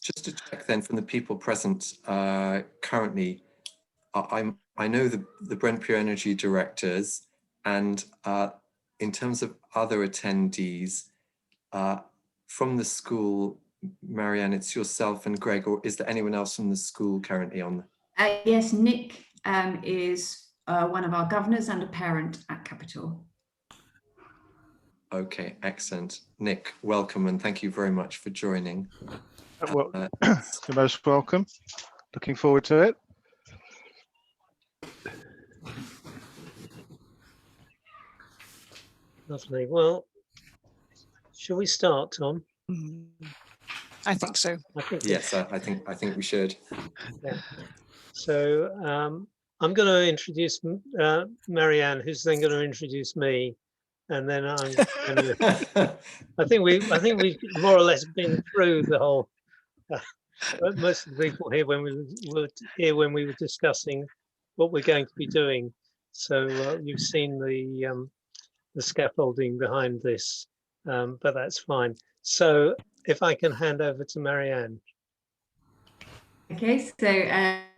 Just to check then from the people present currently, I know the Brent Pure Energy directors, and in terms of other attendees from the school, Marianne, it's yourself and Greg, or is there anyone else from the school currently on? Yes, Nick is one of our governors and a parent at Capital. Okay, excellent. Nick, welcome and thank you very much for joining. Well, you're most welcome. Looking forward to it. Lovely. Well, shall we start, Tom? I think so. Yes, I think we should. Yeah. So I'm going to introduce Marianne, who's then going to introduce me, and then I'm going to. I think we've more or less been through the whole. Most of the people here when we were discussing what we're going to be doing. So you've seen the scaffolding behind this, but that's fine. So if I can hand over to Marianne. Okay, so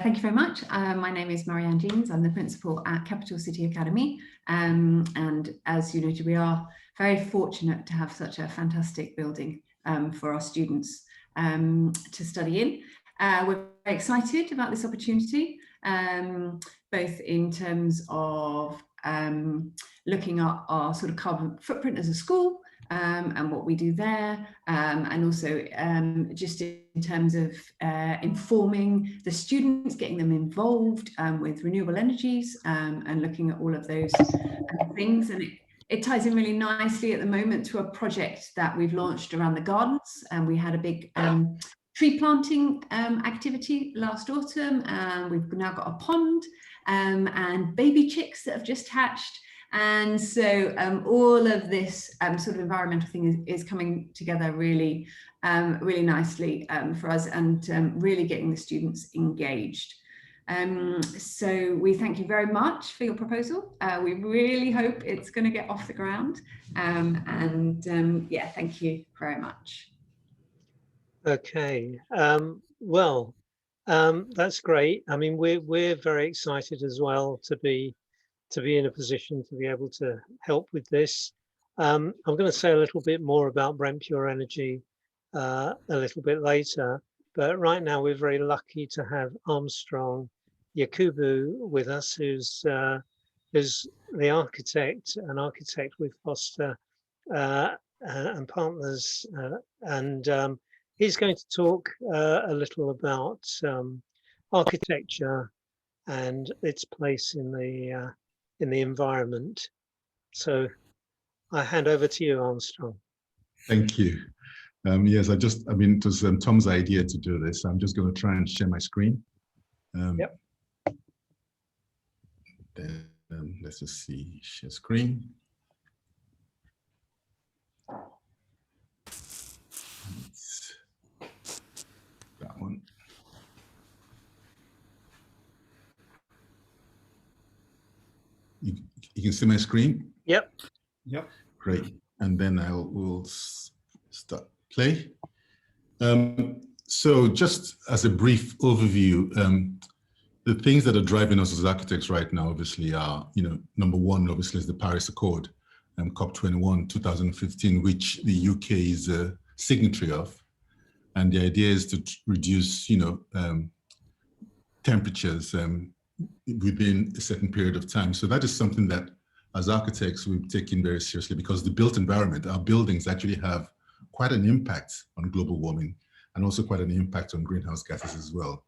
thank you very much. My name is Marianne Jeans. I'm the principal at Capital City Academy. And as you noted, we are very fortunate to have such a fantastic building for our students to study in. We're very excited about this opportunity, both in terms of looking at our sort of carbon footprint as a school, and what we do there, and also just in terms of informing the students, getting them involved with renewable energies, and looking at all of those things. And it ties in really nicely at the moment to a project that we've launched around the gardens, and we had a big tree planting activity last autumn, and we've now got a pond and baby chicks that have just hatched. And so all of this sort of environmental thing is coming together really, really nicely for us, and really getting the students engaged. So we thank you very much for your proposal. We really hope it's going to get off the ground. Yeah, thank you very much. Okay. Well, that's great. I mean, we're very excited as well to be in a position to be able to help with this. I'm going to say a little bit more about Brent Pure Energy a little bit later, but right now we're very lucky to have Armstrong Yakubu with us, who's the architect, an architect with Foster and Partners, and he's going to talk a little about architecture and its place in the environment. So I hand over to you, Armstrong. Thank you. Yes, I mean, it was Tom's idea to do this. I'm just going to try and share my screen. Yep. Then let's just see, share screen. That one. You can see my screen? Yep. Yep. Great. And then we'll start play. So just as a brief overview, the things that are driving us as architects right now, obviously, are, number one, obviously, is the Paris Accord, COP21 2015, which the UK is a signatory of. And the idea is to reduce, temperatures within a certain period of time. So that is something that, as architects, we've taken very seriously, because the built environment, our buildings actually have quite an impact on global warming, and also quite an impact on greenhouse gases as well.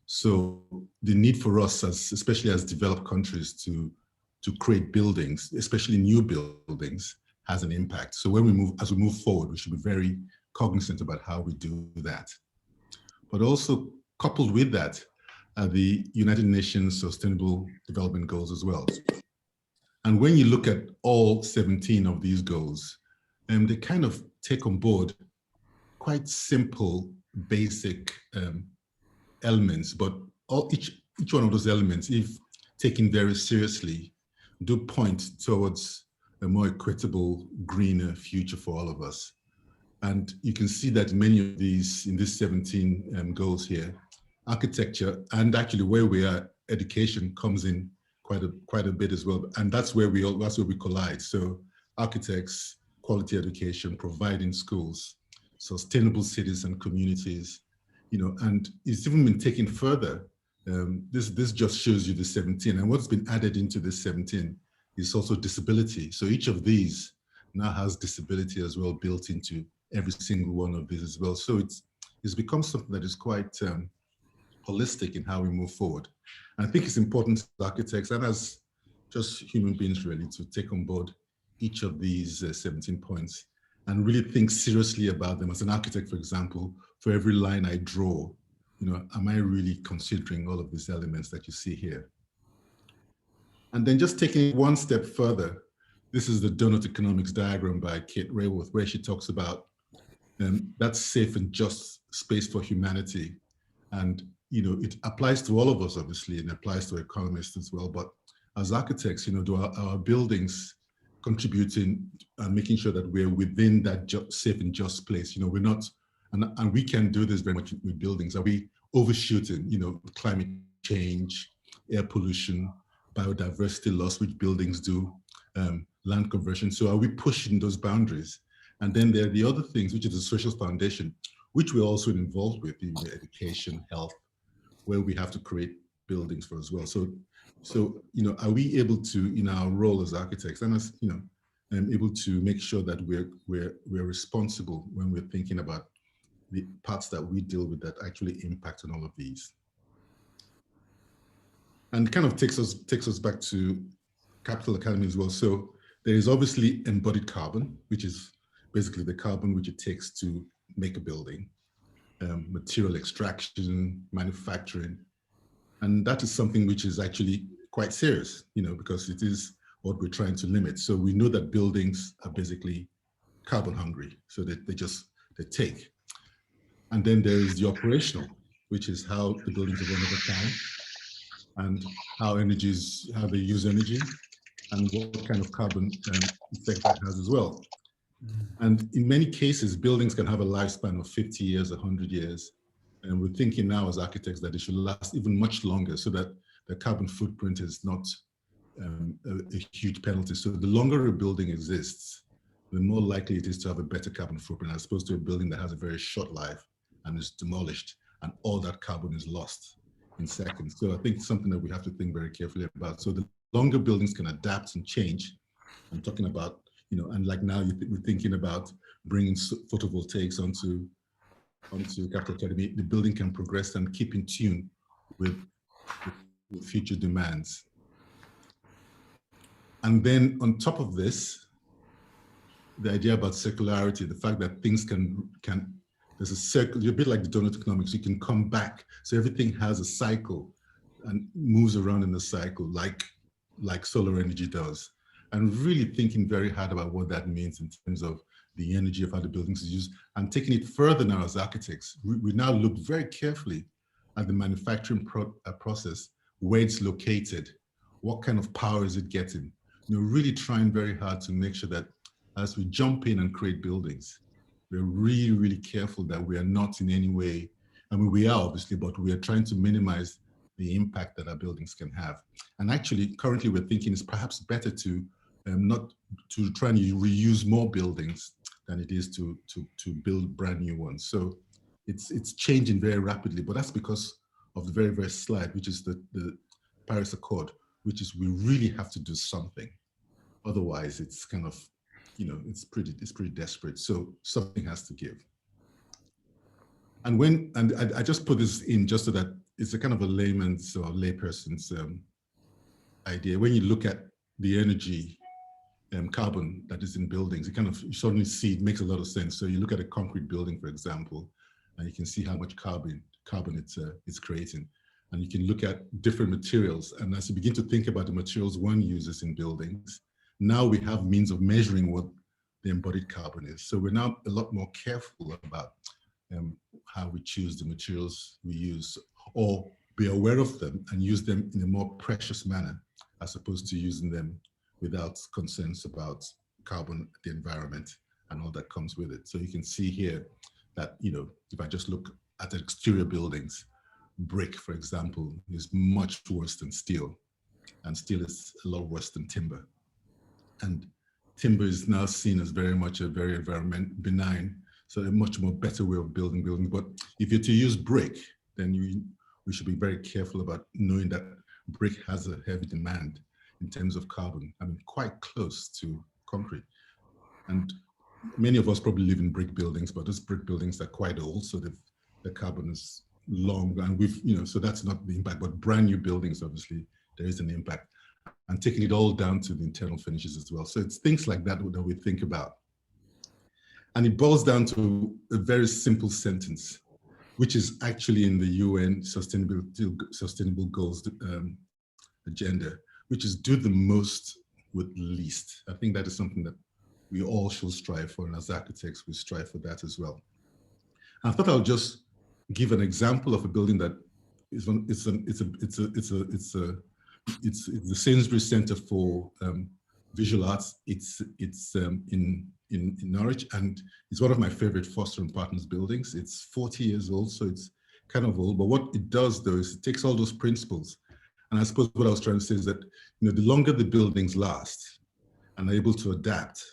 So the need for us, especially as developed countries, to create buildings, especially new buildings, has an impact. So as we move forward, we should be very cognizant about how we do that. But also coupled with that, the United Nations Sustainable Development Goals as well. And when you look at all 17 of these goals, they kind of take on board quite simple, basic elements, but each one of those elements, if taken very seriously, do point towards a more equitable, greener future for all of us. And you can see that many of these, in these 17 goals here, architecture and actually where we are, education comes in quite a bit as well. And that's where we collide. So architects, quality education, providing schools, sustainable cities and communities, and it's even been taken further. This just shows you the 17, and what's been added into this 17 is also disability. So each of these now has disability as well built into every single one of these as well. So it's become something that is quite holistic in how we move forward. And I think it's important as architects and as just human beings really to take on board each of these 17 points and really think seriously about them. As an architect, for example, for every line I draw, am I really considering all of these elements that you see here? And then just taking one step further, this is the donut economics diagram by Kate Raworth, where she talks about that safe and just space for humanity. And it applies to all of us, obviously, and applies to economists as well. But as architects, do our buildings contributing and making sure that we're within that safe and just place? We're not, and we can do this very much with buildings. Are we overshooting? Climate change, air pollution, biodiversity loss, which buildings do, land conversion. So are we pushing those boundaries? And then there are the other things, which is the social foundation, which we're also involved with in education, health, where we have to create buildings for as well. So are we able to, in our role as architects, and as able to make sure that we're responsible when we're thinking about the parts that we deal with that actually impact on all of these. And kind of takes us back to Capital Academy as well. So there is obviously embodied carbon, which is basically the carbon which it takes to make a building, material extraction, manufacturing. And that is something which is actually quite serious, because it is what we're trying to limit. So we know that buildings are basically carbon hungry, so that they take. And then there is the operational, which is how the buildings are run over time, and how they use energy, and what kind of carbon effect that has as well. And in many cases, buildings can have a lifespan of 50 years, 100 years. And we're thinking now as architects that it should last even much longer so that the carbon footprint is not a huge penalty. So the longer a building exists, the more likely it is to have a better carbon footprint as opposed to a building that has a very short life and is demolished and all that carbon is lost in seconds. So I think it's something that we have to think very carefully about. So the longer buildings can adapt and change. I'm talking about, and like now we're thinking about bringing photovoltaics onto Capital Academy. The building can progress and keep in tune with future demands. And then on top of this, the idea about circularity, the fact that things can there's a circle, you're a bit like the donut economics, you can come back. So everything has a cycle and moves around in the cycle like solar energy does. And really thinking very hard about what that means in terms of the energy of how the buildings is used, and taking it further now as architects. We now look very carefully at the manufacturing process, where it's located, what kind of power is it getting. Really trying very hard to make sure that as we jump in and create buildings, we're really, really careful that we are not in any way, I mean, we are obviously, but we are trying to minimize the impact that our buildings can have. And actually, currently we're thinking it's perhaps better to not to try and reuse more buildings than it is to build brand new ones. So it's changing very rapidly, but that's because of the very first slide, which is the Paris Accord, which is we really have to do something. Otherwise, it's kind of, it's pretty desperate. So something has to give. And I just put this in just so that it's a kind of a layman's or layperson's idea. When you look at the energy carbon that is in buildings, you suddenly see it makes a lot of sense. So you look at a concrete building, for example, and you can see how much carbon it's creating. And you can look at different materials. And as you begin to think about the materials one uses in buildings, now we have means of measuring what the embodied carbon is. So we're now a lot more careful about how we choose the materials we use, or be aware of them and use them in a more precious manner, as opposed to using them without concerns about carbon, the environment, and all that comes with it. So you can see here that, if I just look at the exterior buildings, brick, for example, is much worse than steel, and steel is a lot worse than timber. And timber is now seen as very much a very environment benign, so a much more better way of building buildings. But if you're to use brick, then we should be very careful about knowing that brick has a heavy demand in terms of carbon. I mean, quite close to concrete. And many of us probably live in brick buildings, but those brick buildings are quite old, so the carbon is long, and so that's not the impact. But brand new buildings, obviously, there is an impact. And taking it all down to the internal finishes as well. So it's things like that that we think about. And it boils down to a very simple sentence, which is actually in the UN Sustainable Goals agenda, which is do the most with least. I think that is something that we all should strive for, and as architects, we strive for that as well. And I thought I'll just give an example of a building that is it's the Sainsbury's Center for Visual Arts. It's in Norwich, and it's one of my favorite Foster & Partners buildings. It's 40 years old, so it's kind of old. But what it does, though, is it takes all those principles. And I suppose what I was trying to say is that the longer the buildings last and are able to adapt,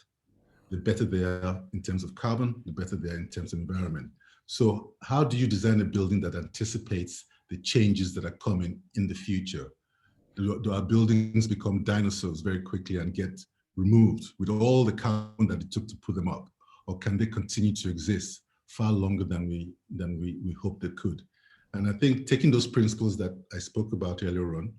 the better they are in terms of carbon, the better they are in terms of environment. So how do you design a building that anticipates the changes that are coming in the future? Do our buildings become dinosaurs very quickly and get removed with all the carbon that it took to put them up? Or can they continue to exist far longer than we hope they could? And I think taking those principles that I spoke about earlier on,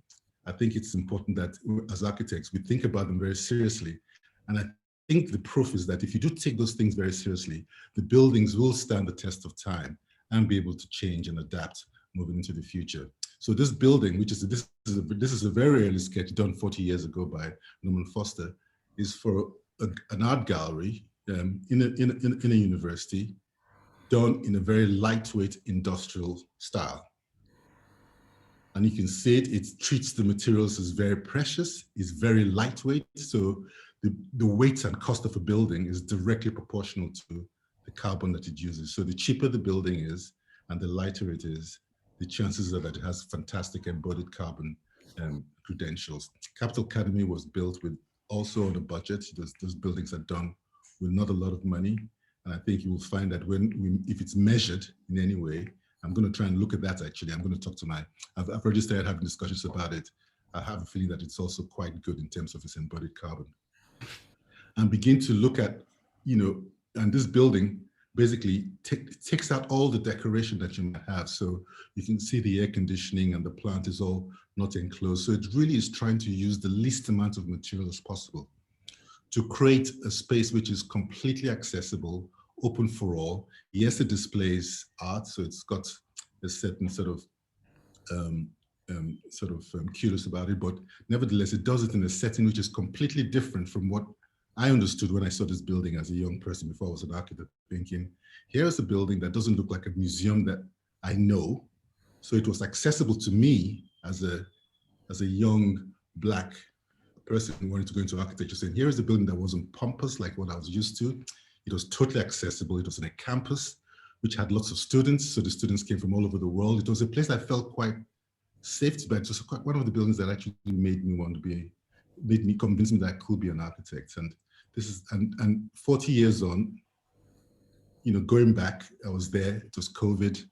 I think it's important that as architects, we think about them very seriously. And I think the proof is that if you do take those things very seriously, the buildings will stand the test of time and be able to change and adapt moving into the future. So this building, which is this is a very early sketch done 40 years ago by Norman Foster, is for an art gallery in a university, done in a very lightweight industrial style. And you can see it treats the materials as very precious, it's very lightweight. So the weight and cost of a building is directly proportional to the carbon that it uses. So the cheaper the building is and the lighter it is, the chances are that it has fantastic embodied carbon credentials. Capital Academy was built with also on a budget. Those buildings are done with not a lot of money. And I think you will find that if it's measured in any way, I'm going to try and look at that actually. I'm going to talk to I've already started having discussions about it. I have a feeling that it's also quite good in terms of its embodied carbon. And begin to look at, and this building basically takes out all the decoration that you might have. So you can see the air conditioning and the plant is all not enclosed. So it really is trying to use the least amount of material as possible to create a space which is completely accessible, open for all. Yes, it displays art, so it's got a certain sort of kudos about it, but nevertheless, it does it in a setting which is completely different from what I understood when I saw this building as a young person before I was an architect, thinking, here's a building that doesn't look like a museum that I know. So it was accessible to me as a young Black person who wanted to go into architecture, saying, here's a building that wasn't pompous like what I was used to. It was totally accessible. It was in a campus which had lots of students. So the students came from all over the world. It was a place I felt quite safe to be. It was one of the buildings that actually made me convince me that I could be an architect. And this is, and 40 years on, going back, I was there, it was COVID,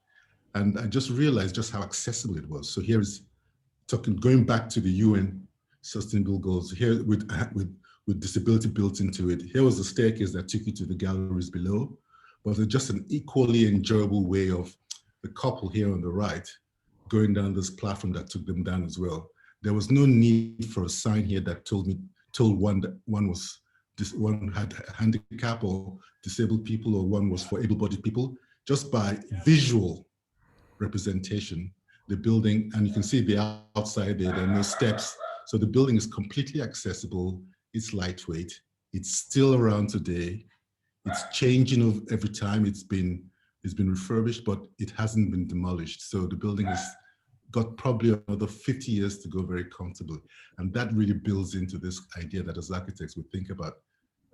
and I just realized just how accessible it was. So here is going back to the UN Sustainable Goals, here with disability built into it. Here was the staircase that took you to the galleries below, but it's just an equally enjoyable way of the couple here on the right going down this platform that took them down as well. There was no need for a sign here that told one that one had a handicap or disabled people, or one was for able-bodied people. Just by visual representation, the building, and you can see the outside there are no steps. So the building is completely accessible. It's lightweight. It's still around today. It's changing every time. It's been refurbished, but it hasn't been demolished. So the building has got probably another 50 years to go very comfortably. And that really builds into this idea that as architects, we think about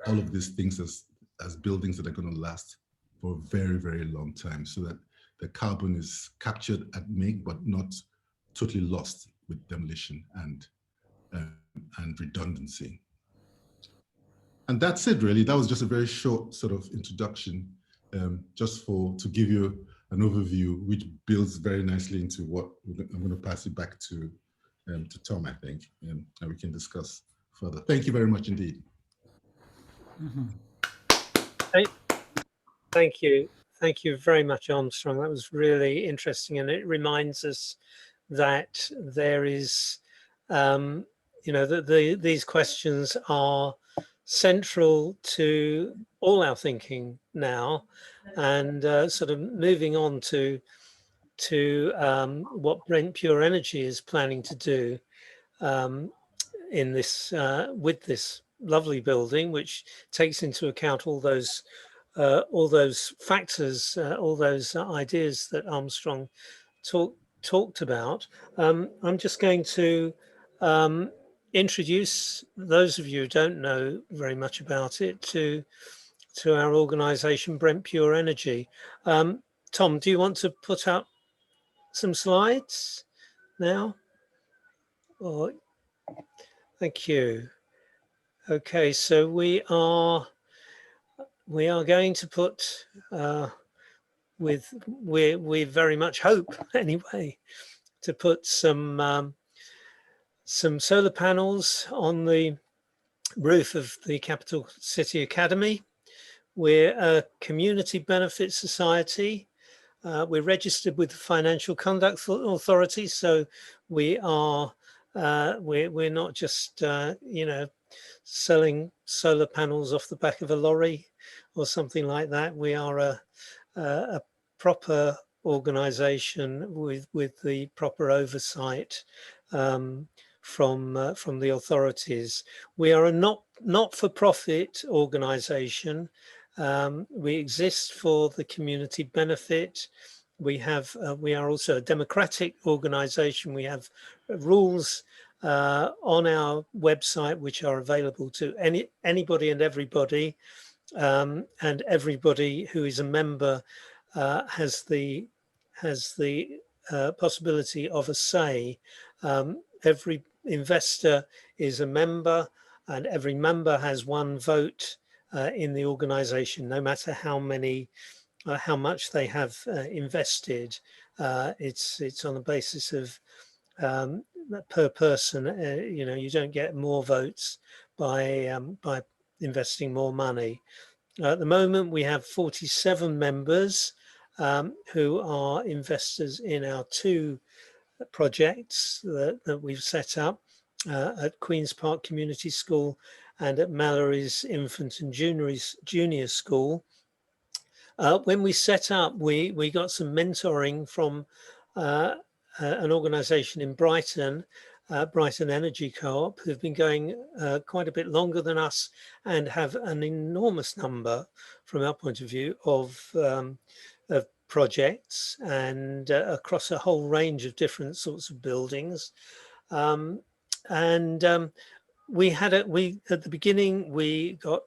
all of these things as as buildings that are going to last for a very, very long time, so that the carbon is captured at make, but not totally lost with demolition and redundancy. And that's it, really. That was just a very short sort of introduction, just to give you an overview, which builds very nicely into what I'm going to pass it back to Tom, I think, and we can discuss further. Thank you very much indeed. Thank you. Thank you very much, Armstrong. That was really interesting, and it reminds us that there is, you know, that these questions are central to all our thinking now, and sort of moving on to what Brent Pure Energy is planning to do in this with this lovely building, which takes into account all those factors, all those ideas that Armstrong talked about. I'm just going to introduce those of you who don't know very much about it to our organisation, Brent Pure Energy. Tom, do you want to put up some slides now? Or, thank you. Okay, so we are going to put we very much hope anyway to put some solar panels on the roof of the Capital City Academy. We're a community benefit society. We're registered with the Financial Conduct Authority, so we are we're not just you know, selling solar panels off the back of a lorry or something like that. We are a proper organisation with the proper oversight from the authorities. We are a not-for-profit organisation. We exist for the community benefit. We are also a democratic organisation. We have rules on our website which are available to anybody and everybody, and everybody who is a member has the possibility of a say. Every investor is a member, and every member has one vote in the organisation, no matter how much they have invested. It's on the basis of per person. You know, you don't get more votes by investing more money. At the moment, we have 47 members who are investors in our two projects that we've set up at Queen's Park Community School and at Mallory's Infant and Junior School. When we set up, we got some mentoring from an organisation in Brighton, Brighton Energy Co-op, who've been going quite a bit longer than us and have an enormous number, from our point of view, of projects and across a whole range of different sorts of buildings. We at the beginning, we got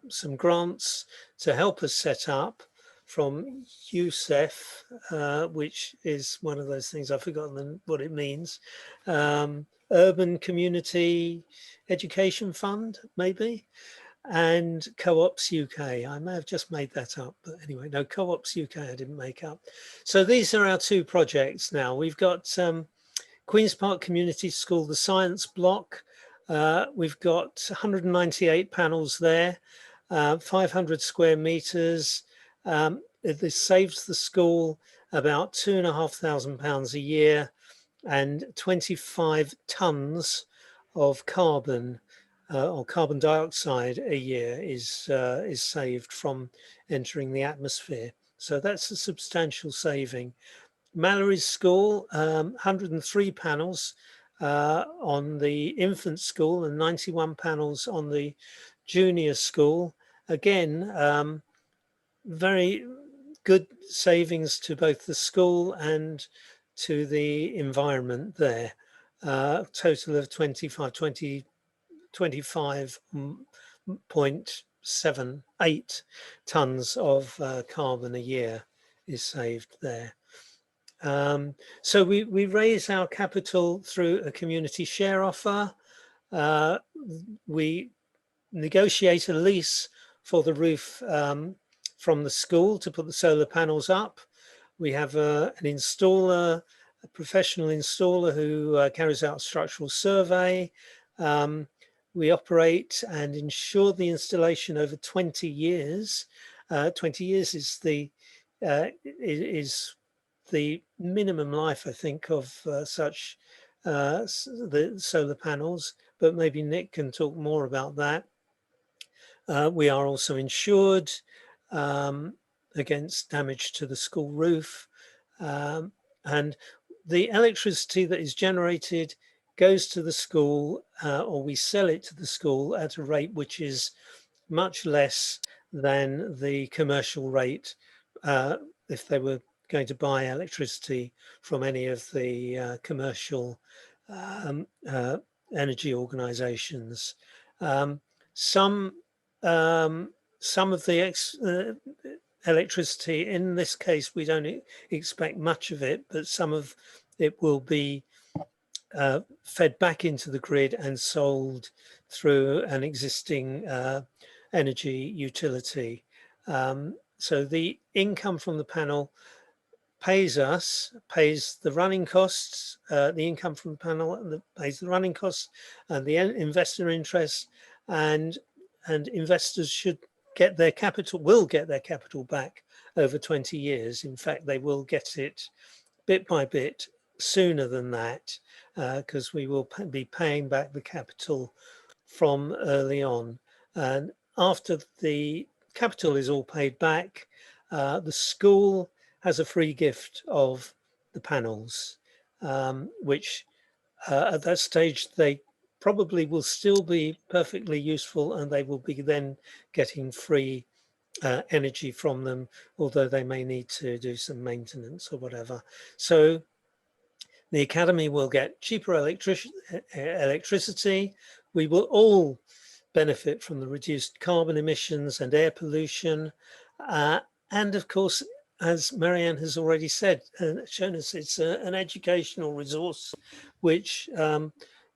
some grants to help us set up from USEF, which is one of those things, I've forgotten what it means. Urban Community Education Fund, maybe, and Co-ops UK. I may have just made that up, but anyway, no, Co-ops UK I didn't make up. So these are our two projects now. We've got Queen's Park Community School, the science block. We've got 198 panels there, 500 square meters. This saves the school about £2,500 a year, and 25 tons of carbon or carbon dioxide a year is saved from entering the atmosphere. So that's a substantial saving. Mallory's School, 103 panels on the infant school and 91 panels on the junior school. Again, very good savings to both the school and to the environment there. Total of 25.2 8 tons of carbon a year is saved there. So we raise our capital through a community share offer. We negotiate a lease for the roof from the school to put the solar panels up. We have an installer, a professional installer who carries out a structural survey. We operate and ensure the installation over 20 years. 20 years is the minimum life, I think, of such the solar panels, but maybe Nick can talk more about that. We are also insured against damage to the school roof, and the electricity that is generated goes to the school, or we sell it to the school at a rate which is much less than the commercial rate if they were going to buy electricity from any of the commercial energy organizations. Some of the electricity, in this case, we don't expect much of it, but some of it will be fed back into the grid and sold through an existing energy utility. So the income from the panel pays the running costs, the income from the panel pays the running costs and the investor interest, and investors should get their capital, will get their capital back over 20 years. In fact, they will get it bit by bit sooner than that, because we will be paying back the capital from early on. And after the capital is all paid back, the school has a free gift of the panels, which at that stage they probably will still be perfectly useful, and they will be then getting free energy from them, although they may need to do some maintenance or whatever. So the Academy will get cheaper electricity. We will all benefit from the reduced carbon emissions and air pollution. And of course, as Marianne has already said and shown us, it's an educational resource which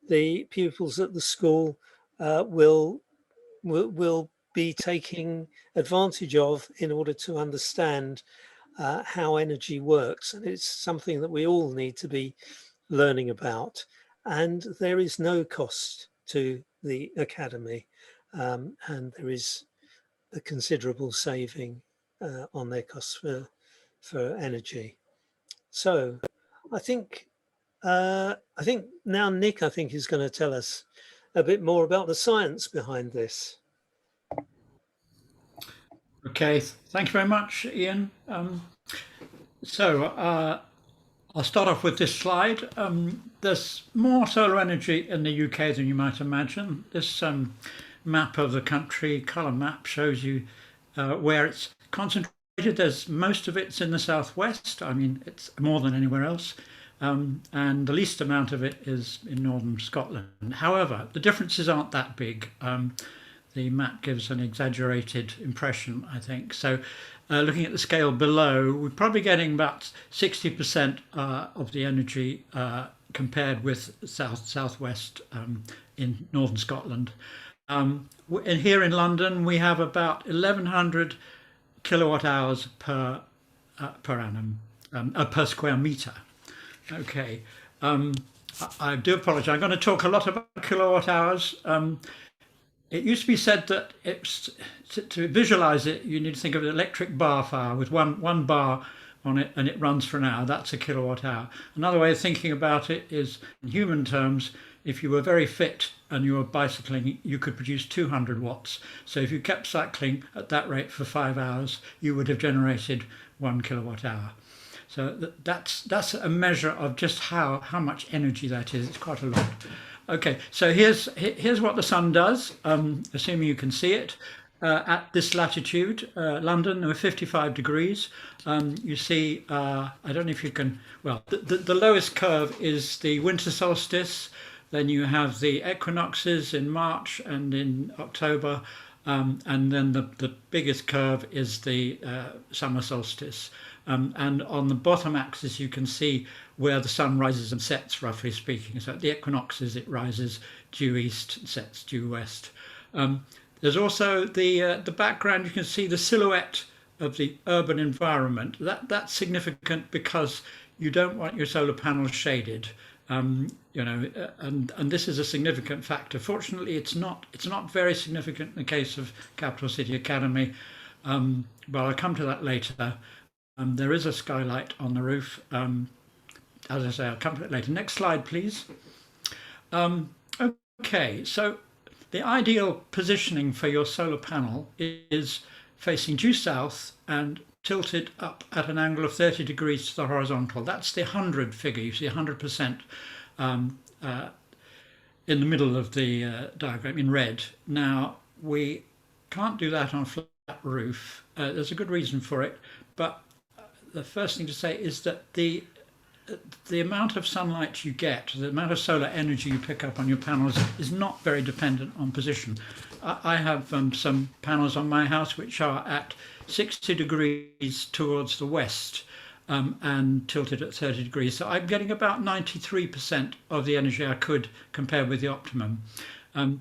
the pupils at the school will be taking advantage of in order to understand how energy works. And it's something that we all need to be learning about. And there is no cost to the Academy, and there is a considerable saving on their costs for energy. So I think now Nick, I think, is going to tell us a bit more about the science behind this. Okay, thank you very much, Ian. I'll start off with this slide. There's more solar energy in the UK than you might imagine. This map of the country, colour map, shows you where it's concentrated. Most of it's in the southwest. I mean, it's more than anywhere else. And the least amount of it is in northern Scotland. However, the differences aren't that big. The map gives an exaggerated impression, I think. So looking at the scale below, we're probably getting about 60% of the energy compared with southwest in northern Scotland. And here in London, we have about 1,100 kilowatt hours per annum, per square metre. Okay, I do apologise. I'm going to talk a lot about kilowatt hours. It used to be said that to visualise it, you need to think of an electric bar fire with one bar on it, and it runs for an hour. That's a kilowatt hour. Another way of thinking about it is, in human terms, if you were very fit and you were bicycling, you could produce 200 watts. So if you kept cycling at that rate for 5 hours, you would have generated 1 kilowatt hour. So that's a measure of just how much energy that is. It's quite a lot. Okay, so here's what the sun does, assuming you can see it. At this latitude, London, we're 55 degrees. You see, I don't know if you can, well, the lowest curve is the winter solstice. Then you have the equinoxes in March and in October. and then the biggest curve is the summer solstice. And on the bottom axis, you can see where the sun rises and sets, roughly speaking. So at the equinoxes, it rises due east, sets due west. There's also the background. You can see the silhouette of the urban environment. That's significant because you don't want your solar panels shaded. You know, and this is a significant factor. Fortunately, it's not very significant in the case of Capital City Academy, but I'll come to that later. There is a skylight on the roof. As I say, I'll come to it later. Next slide, please. Okay, so the ideal positioning for your solar panel is facing due south and tilted up at an angle of 30 degrees to the horizontal. That's the 100 figure. You see 100% in the middle of the diagram in red. Now, we can't do that on a flat roof. There's a good reason for it, but the first thing to say is that the amount of sunlight you get, the amount of solar energy you pick up on your panels is not very dependent on position. I have some panels on my house which are at 60 degrees towards the west and tilted at 30 degrees. So I'm getting about 93% of the energy I could compared with the optimum. Another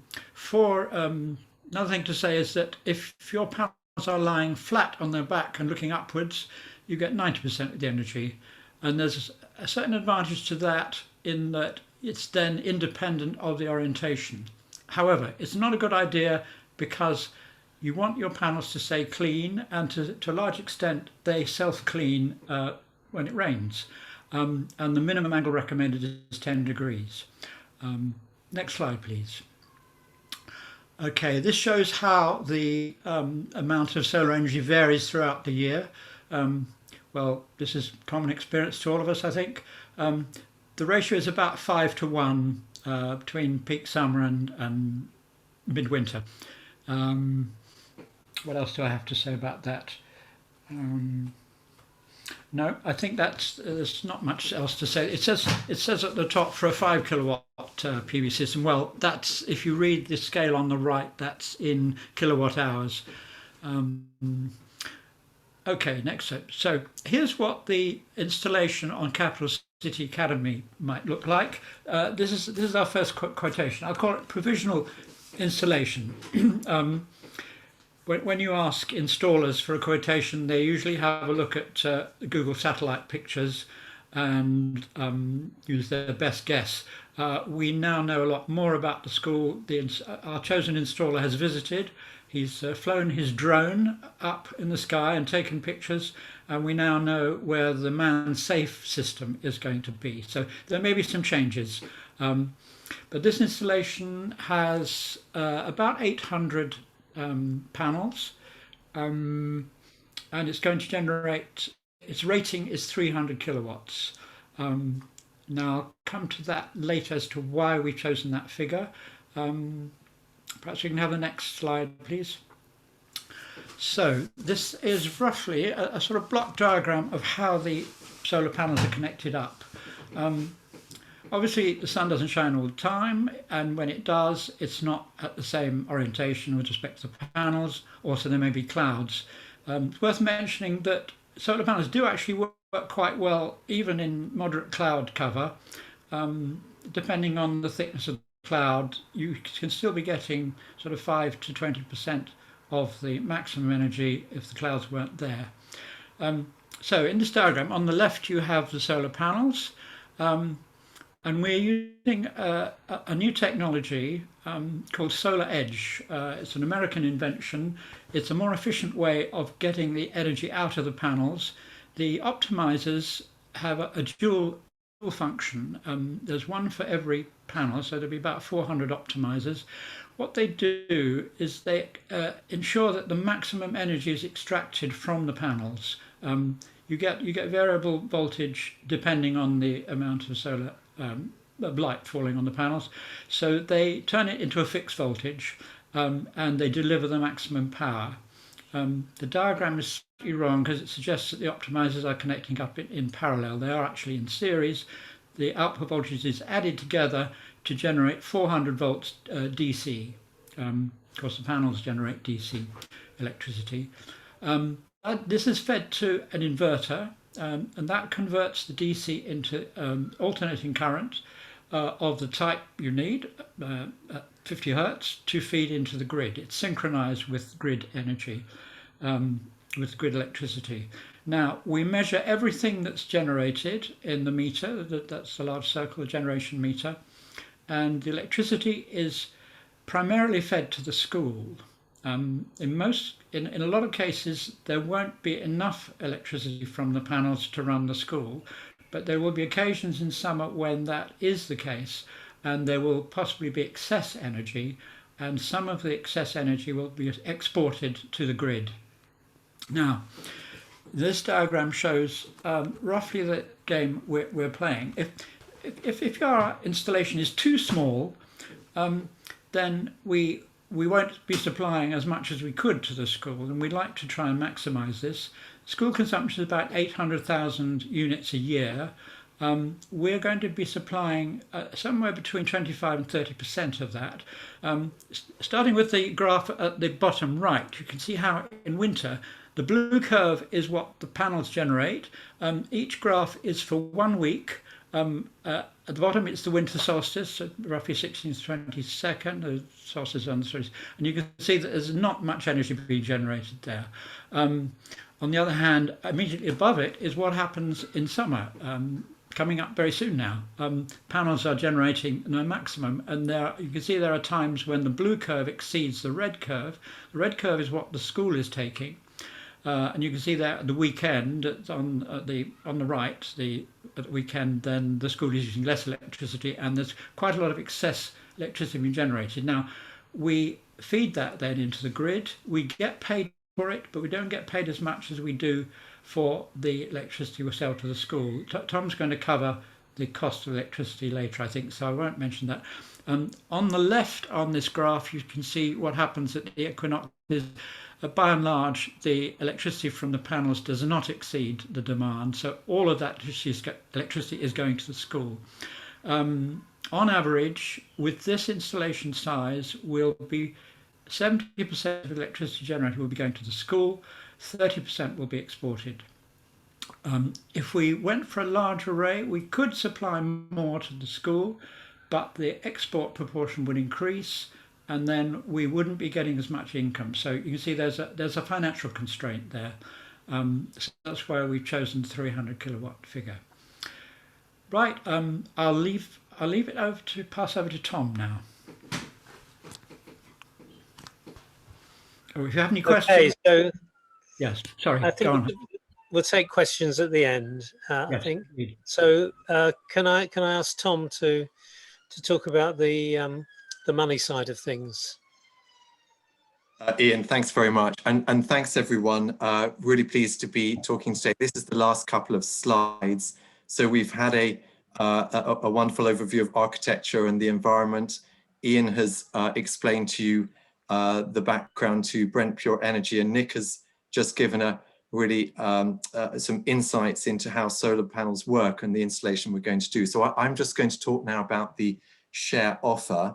thing to say is that if your panels are lying flat on their back and looking upwards, you get 90% of the energy. And there's a certain advantage to that in that it's then independent of the orientation. However, it's not a good idea because you want your panels to stay clean, and to a large extent they self-clean when it rains. And the minimum angle recommended is 10 degrees. Next slide, please. Okay, this shows how the amount of solar energy varies throughout the year. Well, this is common experience to all of us, I think. The ratio is about 5 to 1 between peak summer and midwinter. What else do I have to say about that? No, I think there's not much else to say. It says at the top for a 5 kilowatt PV system. Well, that's, if you read the scale on the right, that's in kilowatt hours. Okay, next step. So here's what the installation on Capital City Academy might look like. This is our first quotation. I'll call it provisional installation. When you ask installers for a quotation, they usually have a look at Google satellite pictures and use their best guess. We now know a lot more about the school. Our chosen installer has visited. He's flown his drone up in the sky and taken pictures, and we now know where the man-safe system is going to be. So there may be some changes. But this installation has about 800 panels, and it's going to generate, its rating is 300 kilowatts. Now I'll come to that later as to why we've chosen that figure. Perhaps we can have the next slide, please. So this is roughly a sort of block diagram of how the solar panels are connected up. Obviously, the sun doesn't shine all the time, and when it does, it's not at the same orientation with respect to the panels. Also, there may be clouds. It's worth mentioning that solar panels do actually work quite well, even in moderate cloud cover. Depending on the thickness of the cloud, you can still be getting sort of 5 to 20% of the maximum energy if the clouds weren't there. So in this diagram, on the left, you have the solar panels. And we're using a new technology called Solar Edge. It's an American invention. It's a more efficient way of getting the energy out of the panels. The optimizers have a dual function. There's one for every panel, so there'll be about 400 optimizers. What they do is they ensure that the maximum energy is extracted from the panels. You get variable voltage depending on the amount of solar of light falling on the panels, so they turn it into a fixed voltage and they deliver the maximum power. The diagram is slightly wrong because it suggests that the optimizers are connecting up in parallel. They are actually in series. The output voltage is added together to generate 400 volts DC. Of course, the panels generate DC electricity. This is fed to an inverter, and that converts the DC into alternating current of the type you need, at 50 hertz, to feed into the grid. It's synchronized with grid energy, with grid electricity. Now, we measure everything that's generated in the meter, that's the large circle, the generation meter, and the electricity is primarily fed to the school. In a lot of cases, there won't be enough electricity from the panels to run the school, but there will be occasions in summer when that is the case, and there will possibly be excess energy, and some of the excess energy will be exported to the grid. Now, this diagram shows roughly the game we're playing. If your installation is too small, then we won't be supplying as much as we could to the school, and we'd like to try and maximise this. School consumption is about 800,000 units a year. We're going to be supplying somewhere between 25 and 30% of that. Starting with the graph at the bottom right, you can see how in winter the blue curve is what the panels generate. Each graph is for 1 week. At the bottom, it's the winter solstice, so roughly 16th to 22nd, the solstice on the 30th, and you can see that there's not much energy being generated there. On the other hand, immediately above it is what happens in summer, coming up very soon now. Panels are generating no maximum, and you can see there are times when the blue curve exceeds the red curve. The red curve is what the school is taking. And you can see there at the weekend on the right, at the weekend, then the school is using less electricity, and there's quite a lot of excess electricity being generated. Now, we feed that then into the grid. We get paid for it, but we don't get paid as much as we do for the electricity we sell to the school. Tom's going to cover the cost of electricity later, I think, so I won't mention that. On the left on this graph, you can see what happens at the equinoxes. By and large, the electricity from the panels does not exceed the demand, so all of that electricity is going to the school. On average, with this installation size, will be 70% of electricity generated will be going to the school, 30% will be exported. If we went for a large array, we could supply more to the school, but the export proportion would increase, and then we wouldn't be getting as much income. So you can see there's a financial constraint there. So that's why we've chosen the 300 kilowatt figure. Right, I'll leave it pass over to Tom now. Or if you have any questions. Okay, so yes, sorry. I think go on. we'll take questions at the end. Yes, I think. indeed. So can I ask Tom to talk about the money side of things? Ian, thanks very much. And thanks everyone. Really pleased to be talking today. This is the last couple of slides. So we've had a wonderful overview of architecture and the environment. Ian has explained to you the background to Brent Pure Energy, and Nick has just given a really some insights into how solar panels work and the installation we're going to do. So I'm just going to talk now about the share offer.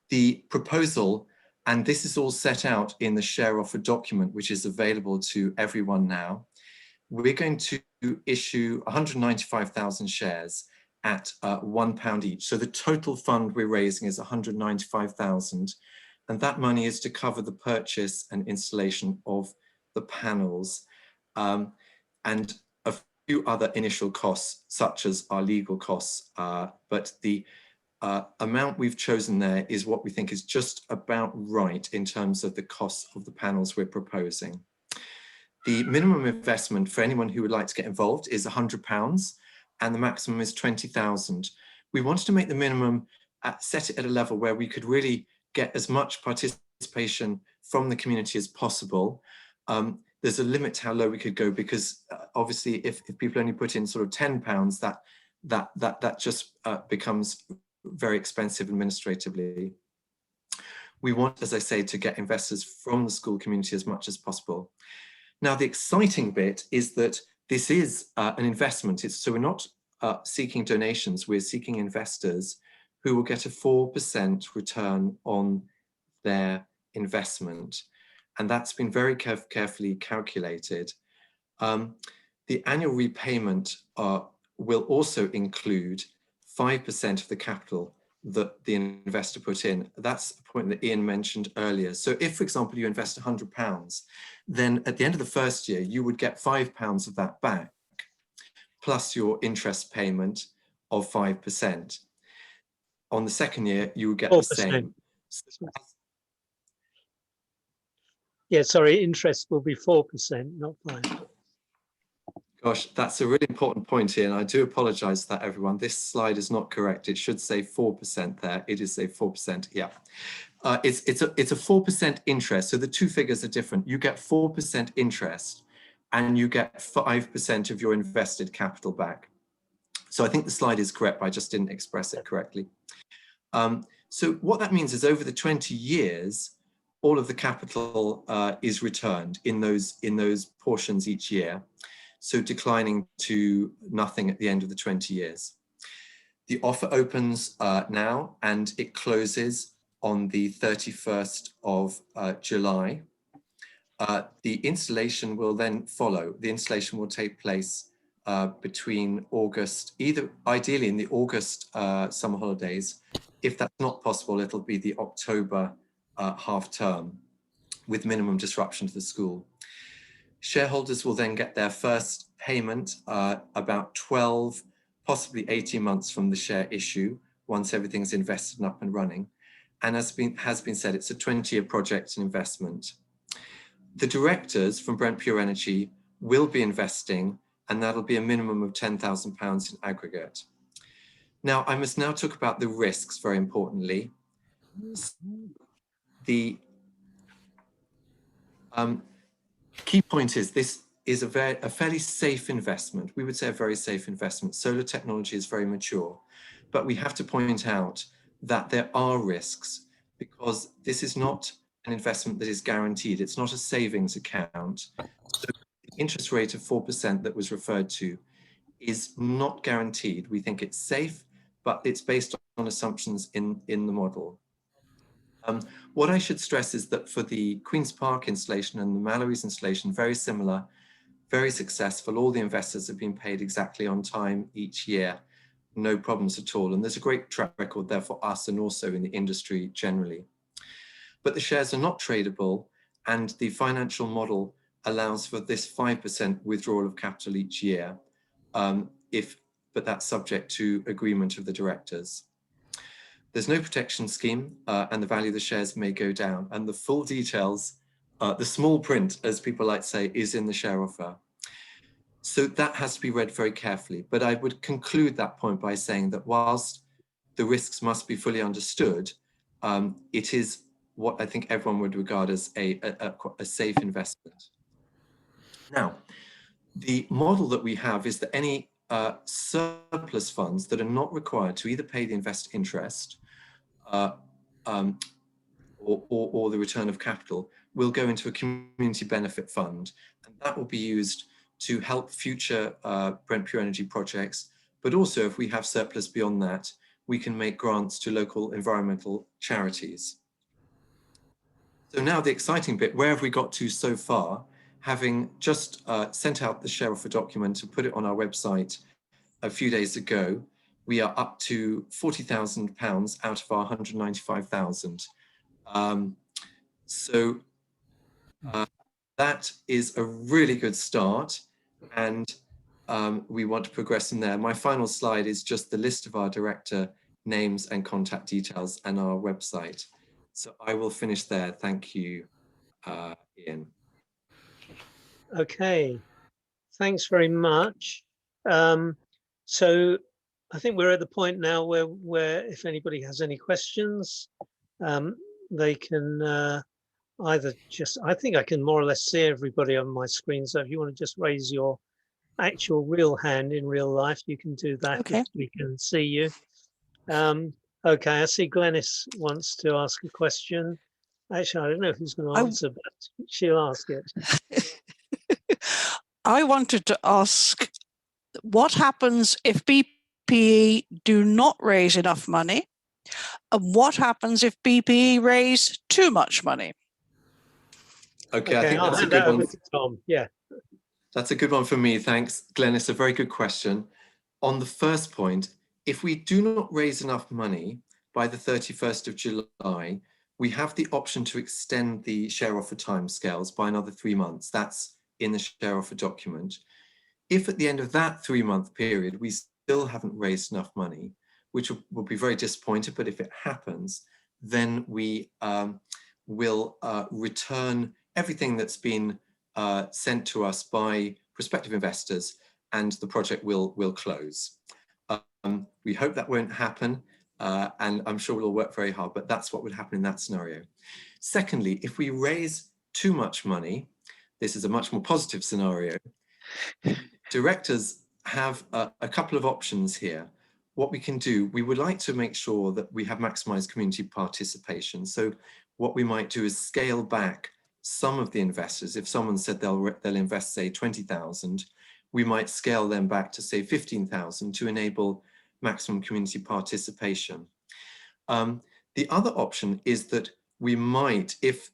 The proposal, and this is all set out in the share offer document, which is available to everyone now. We're going to issue 195,000 shares at £1 each. So the total fund we're raising is 195,000, and that money is to cover the purchase and installation of the panels and a few other initial costs, such as our legal costs, but the amount we've chosen there is what we think is just about right in terms of the cost of the panels we're proposing. The minimum investment for anyone who would like to get involved is £100, and the maximum is 20,000. We wanted to make the minimum, set it at a level where we could really get as much participation from the community as possible. There's a limit to how low we could go, because obviously if people only put in sort of £10, that just becomes very expensive administratively. We want, as I say, to get investors from the school community as much as possible. Now, the exciting bit is that this is an investment. So we're not seeking donations, we're seeking investors who will get a 4% return on their investment. And that's been very carefully calculated. The annual repayment will also include 5% of the capital that the investor put in. That's a point that Ian mentioned earlier. So if, for example, you invest £100, then at the end of the first year, you would get £5 of that back, plus your interest payment of 5%. On the second year, you would get 4%. The same. Yeah, sorry, interest will be 4%, not 5%. Gosh, that's a really important point here, and I do apologise for that, everyone. This slide is not correct. It should say 4% there. It is a 4%. Yeah, it's a 4% interest. So the two figures are different. You get 4% interest, and you get 5% of your invested capital back. So I think the slide is correct, but I just didn't express it correctly. So what that means is over the 20 years, all of the capital is returned in those portions each year. So declining to nothing at the end of the 20 years. The offer opens now and it closes on the 31st of July. The installation will then follow. The installation will take place between August, ideally in the August summer holidays. If that's not possible, it'll be the October half term with minimum disruption to the school. Shareholders will then get their first payment about 12, possibly 18 months from the share issue, once everything's invested and up and running. And as has been said, it's a 20-year project and investment. The directors from Brent Pure Energy will be investing, and that'll be a minimum of £10,000 in aggregate. Now, I must now talk about the risks very importantly. The key point is this is a fairly safe investment. We would say a very safe investment. Solar technology is very mature, but we have to point out that there are risks because this is not an investment that is guaranteed. It's not a savings account. So the interest rate of 4% that was referred to is not guaranteed. We think it's safe, but it's based on assumptions in the model. What I should stress is that for the Queen's Park installation and the Mallory's installation, very similar, very successful. All the investors have been paid exactly on time each year, no problems at all. And there's a great track record there for us and also in the industry generally. But the shares are not tradable, and the financial model allows for this 5% withdrawal of capital each year, but that's subject to agreement of the directors. There's no protection scheme, and the value of the shares may go down. And the full details, the small print, as people like to say, is in the share offer. So that has to be read very carefully. But I would conclude that point by saying that whilst the risks must be fully understood, it is what I think everyone would regard as a safe investment. Now, the model that we have is that any surplus funds that are not required to either pay the investor interest or the return of capital will go into a community benefit fund, and that will be used to help future Brent Pure Energy projects. But also, if we have surplus beyond that, we can make grants to local environmental charities. So now the exciting bit, where have we got to so far? Having just sent out the share offer document and put it on our website a few days ago, we are up to £40,000 out of our 195,000. So that is a really good start, and we want to progress from there. My final slide is just the list of our director names and contact details and our website. So I will finish there. Thank you, Ian. Okay, thanks very much. So I think we're at the point now where if anybody has any questions, they can either just, I think I can more or less see everybody on my screen. So if you want to just raise your actual real hand in real life, you can do that. Okay. If we can see you. Okay, I see Glenys wants to ask a question. Actually, I don't know who's going to answer, but she'll ask it. I wanted to ask, what happens if BPE do not raise enough money And what happens if BPE raise too much money? Okay, I think I'll that's a hand good that over one. to Tom. Yeah. That's a good one for me. Thanks, Glenn. It's a very good question. On the first point, if we do not raise enough money by the 31st of July, we have the option to extend the share offer timescales by another 3 months. That's in the share offer document. If at the end of that 3-month period, we still haven't raised enough money, which will be very disappointed, but if it happens, then we will return everything that's been sent to us by prospective investors, and the project will close. We hope that won't happen, and I'm sure we'll all work very hard, but that's what would happen in that scenario. Secondly, if we raise too much money, this is a much more positive scenario. Directors have a couple of options here. What we can do, we would like to make sure that we have maximized community participation. So what we might do is scale back some of the investors. If someone said they'll invest, say, 20,000, we might scale them back to, say, 15,000 to enable maximum community participation. The other option is that we might, if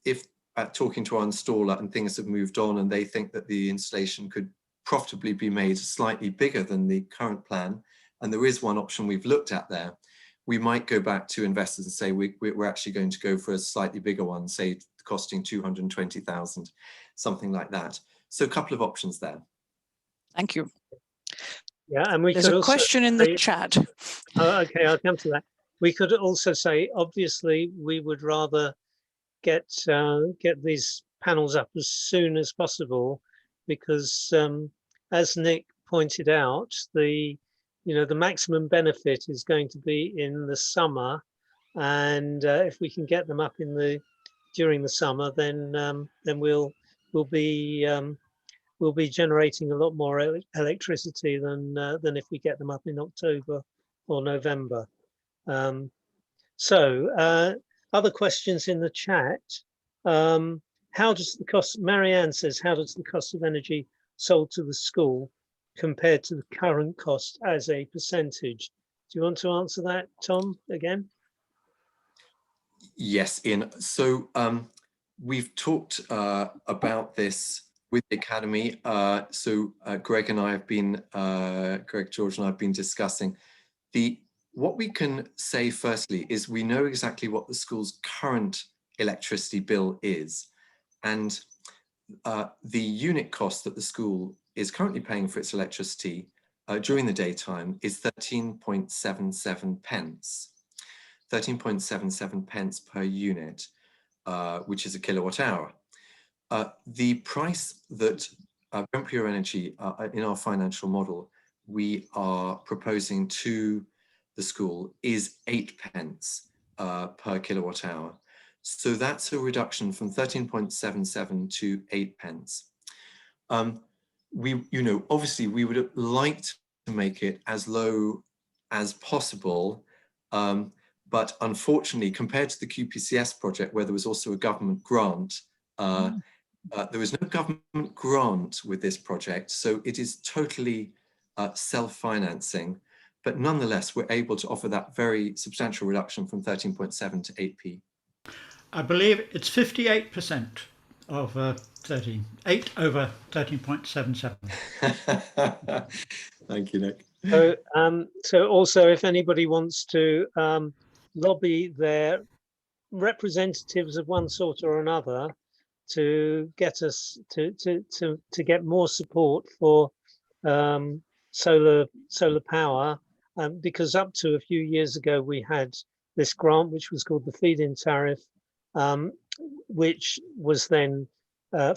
talking to our installer and things have moved on and they think that the installation could profitably be made slightly bigger than the current plan, and there is one option we've looked at there, we might go back to investors and say we're actually going to go for a slightly bigger one, say costing 220,000, something like that. So a couple of options there. Thank you. Yeah, and There's a question in the chat. Oh, okay, I'll come to that. We could also say, obviously, we would rather get these panels up as soon as possible, because as Nick pointed out, the maximum benefit is going to be in the summer, and if we can get them up during the summer, then we'll be generating a lot more electricity than if we get them up in October or November. Other questions in the chat. How does the cost, Marianne says, how does the cost of energy sold to the school compared to the current cost as a percentage? Do you want to answer that, Tom, again? Yes, Ian. So we've talked about this with the Academy. Greg and I have been, Greg, George and I have been discussing what we can say firstly is we know exactly what the school's current electricity bill is. And the unit cost that the school is currently paying for its electricity during the daytime is 13.77 pence. 13.77 pence per unit, which is a kilowatt hour. The price that Brent Pure Energy, in our financial model, we are proposing to the school is 8 pence per kilowatt hour. So that's a reduction from 13.77 to 8 pence. Obviously we would like to make it as low as possible, but unfortunately, compared to the QPCS project, where there was also a government grant, there is no government grant with this project, so it is totally self-financing. But nonetheless, we're able to offer that very substantial reduction from 13.7 to 8p. I believe it's 58% of 13, 8 over 13.77. Thank you, Nick. So also, if anybody wants to lobby their representatives of one sort or another to get us to get more support for solar power, because up to a few years ago we had this grant which was called the feed-in tariff, which was then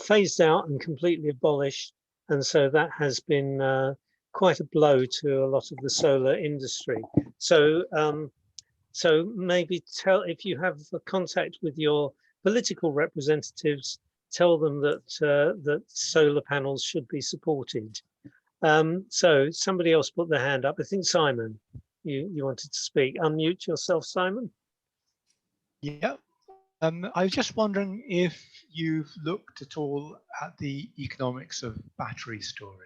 phased out and completely abolished, and so that has been quite a blow to a lot of the solar industry. So maybe if you have a contact with your political representatives, tell them that that solar panels should be supported. So somebody else put their hand up. I think Simon, you wanted to speak. Unmute yourself, Simon. Yeah. I was just wondering if you've looked at all at the economics of battery storage.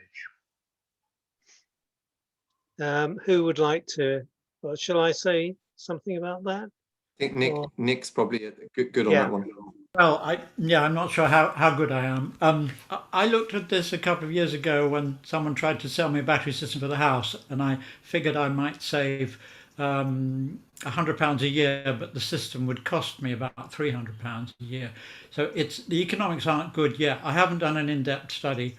Who would like to, well, shall I say something about that? I think Or- Nick's probably good on Yeah. that one. Well, I'm not sure how good I am. I looked at this a couple of years ago when someone tried to sell me a battery system for the house, and I figured I might save £100 a year, but the system would cost me about £300 a year. So the economics aren't good yet. I haven't done an in-depth study.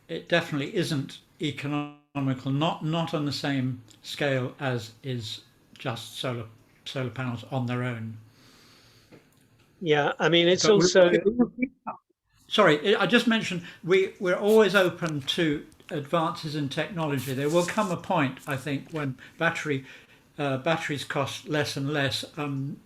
It definitely isn't economical, not on the same scale as is just solar panels on their own. Yeah, I mean, it's But also sorry, I just mentioned we're always open to advances in technology. There will come a point, I think, when batteries cost less and less. I mean,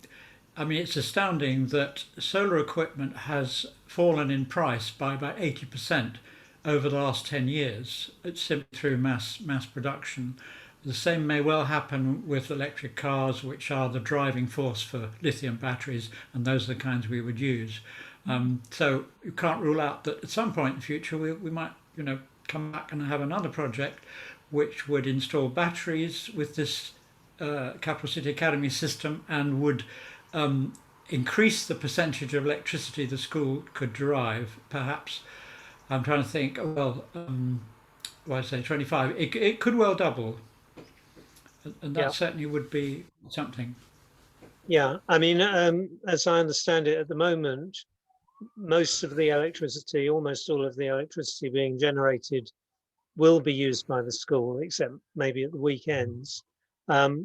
it's astounding that solar equipment has fallen in price by about 80% over the last 10 years. It's simply through mass production. The same may well happen with electric cars, which are the driving force for lithium batteries, and those are the kinds we would use. So you can't rule out that at some point in the future we might, come back and have another project which would install batteries with this Capital City Academy system and would increase the percentage of electricity the school could derive. Perhaps I'm trying to think. Well, I say 25. It could well double, and that Yeah. certainly would be something. Yeah, I mean, as I understand it at the moment, most of the electricity, almost all of the electricity being generated will be used by the school, except maybe at the weekends.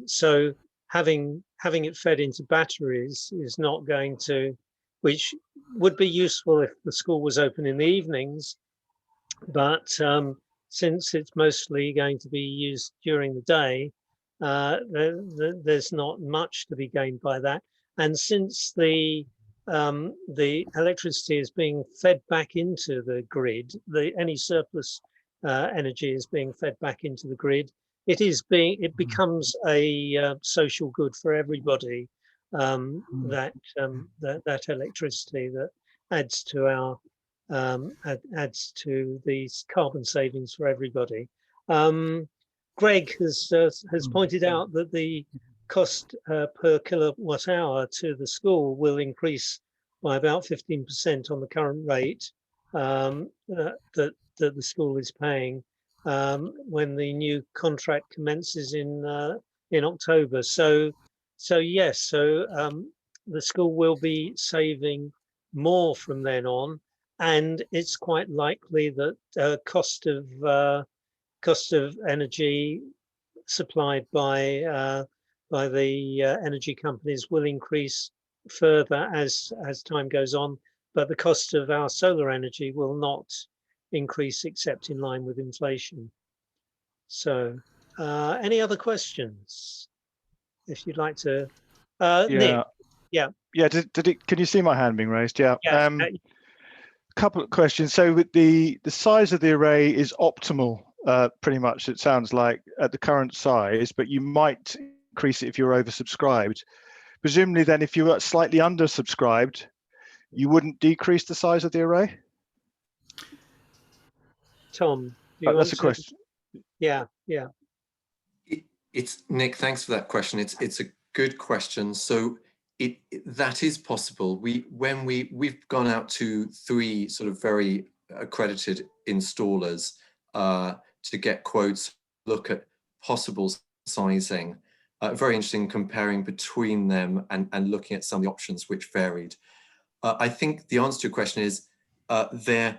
So having it fed into batteries is not going to, which would be useful if the school was open in the evenings, but since it's mostly going to be used during the day, there's not much to be gained by that. And since the electricity is being fed back into the grid, any surplus energy is being fed back into the grid. It becomes a social good for everybody. That electricity that adds to our adds to these carbon savings for everybody. Greg has pointed out that the cost per kilowatt hour to the school will increase by about 15% on the current rate that the school is paying when the new contract commences in October. So yes, the school will be saving more from then on, and it's quite likely that cost of energy supplied by the energy companies will increase further as time goes on, but the cost of our solar energy will not increase except in line with inflation. So any other questions? If you'd like to, Nick. Yeah. Can you see my hand being raised? Yeah. Yeah. Couple of questions. So with the size of the array is optimal, pretty much, it sounds like, at the current size, but you might increase it if you're oversubscribed. Presumably then, if you were slightly undersubscribed, you wouldn't decrease the size of the array? Tom, That's a question. Yeah. It's Nick, thanks for that question. It's a good question. So that is possible. We've gone out to 3 sort of very accredited installers to get quotes, look at possible sizing. Very interesting comparing between them and looking at some of the options which varied. I think the answer to your question is there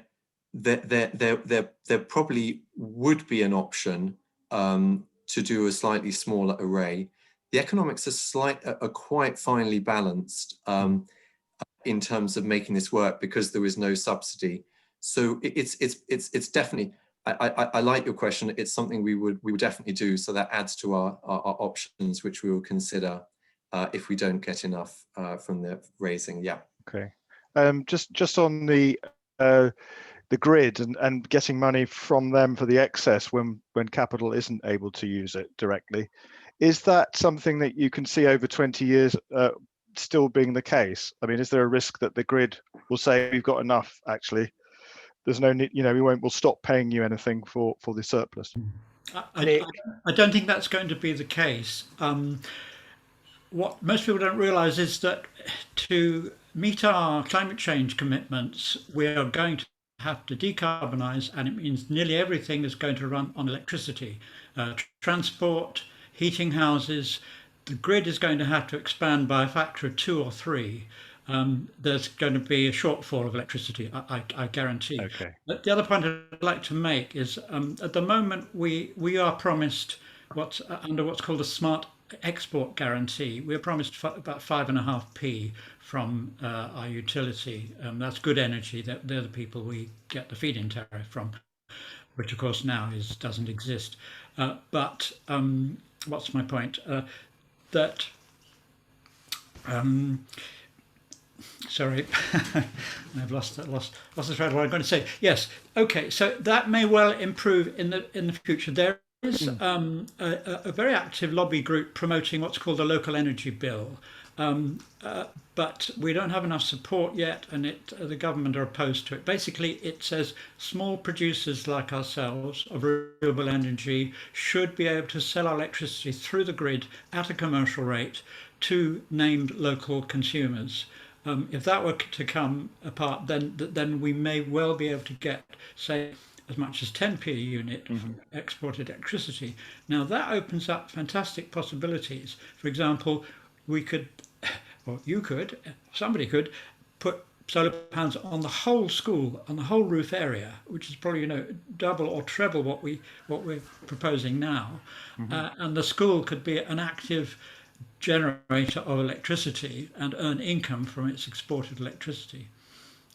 probably would be an option to do a slightly smaller array. The economics are quite finely balanced in terms of making this work because there is no subsidy. So it's definitely. I like your question. It's something we would definitely do. So that adds to our options, which we will consider if we don't get enough from the raising. Yeah. Okay. Just on the grid and getting money from them for the excess when capital isn't able to use it directly. Is that something that you can see over 20 years still being the case? I mean, is there a risk that the grid will say we've got enough, actually? There's no need, we'll stop paying you anything for the surplus. I don't think that's going to be the case. what most people don't realise is that to meet our climate change commitments, we are going to have to decarbonise, and it means nearly everything is going to run on electricity. Transport, heating houses, the grid is going to have to expand by a factor of 2 or 3. There's going to be a shortfall of electricity, I guarantee. Okay. But the other point I'd like to make is at the moment we are promised under what's called a smart export guarantee. We're promised about 5.5p from our utility. That's good energy. They're the people we get the feed-in tariff from, which of course now doesn't exist. But what's my point? That sorry, I've lost the thread of what I'm going to say. Yes, okay. So that may well improve in the future. There is a very active lobby group promoting what's called the local energy bill, but we don't have enough support yet, and the government are opposed to it. Basically, it says small producers like ourselves of renewable energy should be able to sell our electricity through the grid at a commercial rate to named local consumers. If that were to come apart, then we may well be able to get, say, as much as 10p a unit for exported electricity. Now that opens up fantastic possibilities. For example, we could, or you could, somebody could, put solar panels on the whole school, on the whole roof area, which is probably double or treble what we're proposing now, and the school could be an active generator of electricity and earn income from its exported electricity.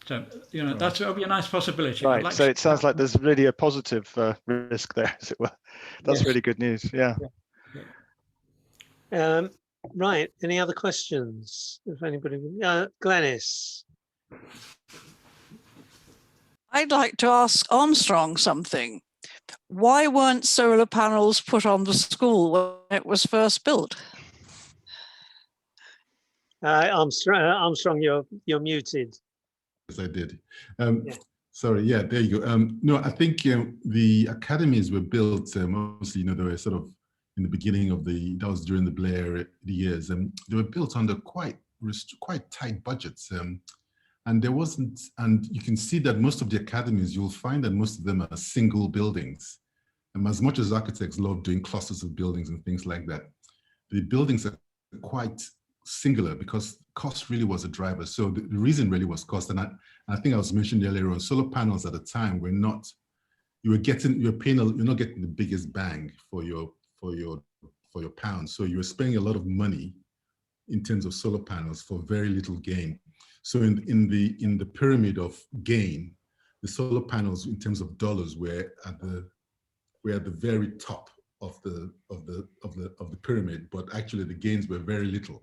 So, right. That would be a nice possibility. Right. Like so it sounds like there's really a positive risk there, as it were. That's really good news. Yeah. Right. Any other questions? If anybody, Glenys. I'd like to ask Armstrong something. Why weren't solar panels put on the school when it was first built? Armstrong, you're muted. Yes, I did. Sorry, yeah, there you go. No, I think the academies were built mostly, they were sort of in the beginning of that was during the Blair years. They were built under quite tight budgets. And there wasn't, and you can see that most of the academies, you'll find that most of them are single buildings. And as much as architects love doing clusters of buildings and things like that, the buildings are quite singular because cost really was a driver. So the reason really was cost. And I think I was mentioned earlier on, solar panels at the time were not, you're not getting the biggest bang for your pound. So you were spending a lot of money in terms of solar panels for very little gain. So in the pyramid of gain, the solar panels in terms of dollars were at the very top of the pyramid, but actually the gains were very little.